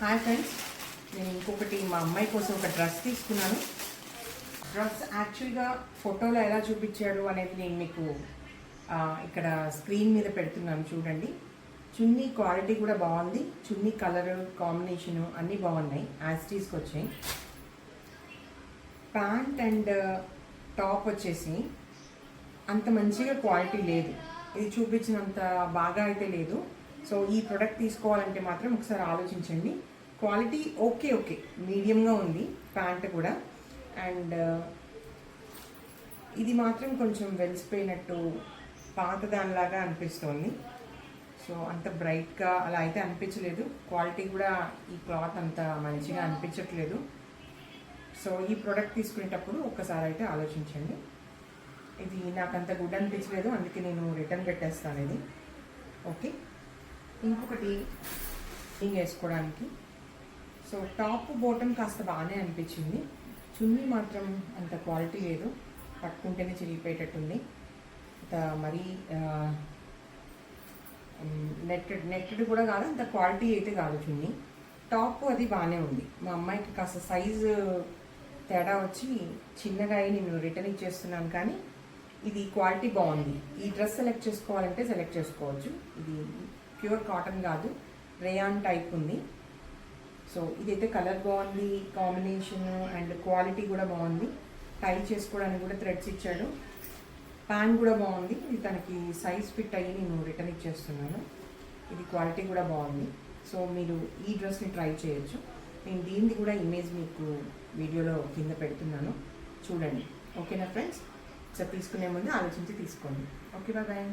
Hi friends, నేను ఇంకొకటి మా అమ్మాయి కోసం ఒక డ్రెస్ తీసుకున్నాను. డ్రెస్ యాక్చువల్గా ఫోటోలో ఎలా చూపించాడు అనేది నేను మీకు ఇక్కడ స్క్రీన్ మీద పెడుతున్నాను చూడండి. చున్నీ క్వాలిటీ కూడా బాగుంది, చున్నీ కలర్ కాంబినేషను అన్నీ బాగున్నాయి, యాస్టీస్కి వచ్చాయి. ప్యాంట్ అండ్ టాప్ వచ్చేసి అంత మంచిగా క్వాలిటీ లేదు, ఇది చూపించినంత బాగా అయితే లేదు. సో ఈ ప్రోడక్ట్ తీసుకోవాలంటే మాత్రం ఒకసారి ఆలోచించండి. క్వాలిటీ ఓకే మీడియంగా ఉంది ప్యాంట్ కూడా. అండ్ ఇది మాత్రం కొంచెం వెలిసిపోయినట్టు పాత దానిలాగా అనిపిస్తోంది. సో అంత బ్రైట్గా అలా అయితే అనిపించలేదు. క్వాలిటీ కూడా ఈ క్లాత్ అంత మంచిగా అనిపించట్లేదు. సో ఈ ప్రోడక్ట్ తీసుకునేటప్పుడు ఒక్కసారి అయితే ఆలోచించండి. ఇది నాకు అంత గుడ్ అనిపించలేదు, అందుకే నేను రిటర్న్ పెట్టేస్తాను ఇది. ఓకే, ఇంకొకటి వేసుకోవడానికి. సో టాప్ బాటమ్ కాస్త బాగానే అనిపించింది, చున్నీ మాత్రం అంత క్వాలిటీ లేదు, పట్టుకుంటేనే చిరిగిపోయేటట్టుంది. అంత మరీ నెట్టెడ్ కూడా కాదు, అంత క్వాలిటీ అయితే కాదు చున్నీ. టాప్ అది బాగానే ఉంది. మా అమ్మాయికి కాస్త సైజు తేడా వచ్చి చిన్నగా నేను రిటర్న్ ఇచ్చేస్తున్నాను, కానీ ఇది క్వాలిటీ బాగుంది. ఈ డ్రెస్ సెలెక్ట్ చేసుకోవాలంటే సెలెక్ట్ చేసుకోవచ్చు. ఇది ప్యూర్ కాటన్ కాదు, రేయాన్ టైప్ ఉంది. సో ఇదైతే కలర్ బాగుంది, కాంబినేషన్ అండ్ క్వాలిటీ కూడా బాగుంది. టై చేసుకోవడానికి కూడా థ్రెడ్స్ ఇచ్చాడు. ప్యాంట్ కూడా బాగుంది, ఇది తనకి సైజ్ ఫిట్ అయ్యి నేను రిటర్న్ ఇచ్చేస్తున్నాను. ఇది క్వాలిటీ కూడా బాగుంది. సో మీరు ఈ డ్రెస్ని ట్రై చేయొచ్చు. నేను దీన్ని కూడా ఇమేజ్ మీకు వీడియోలో కింద పెడుతున్నాను, చూడండి. ఓకేనా ఫ్రెండ్స్? సో తీసుకునే ముందు ఆలోచించి తీసుకోండి. Okay, bye.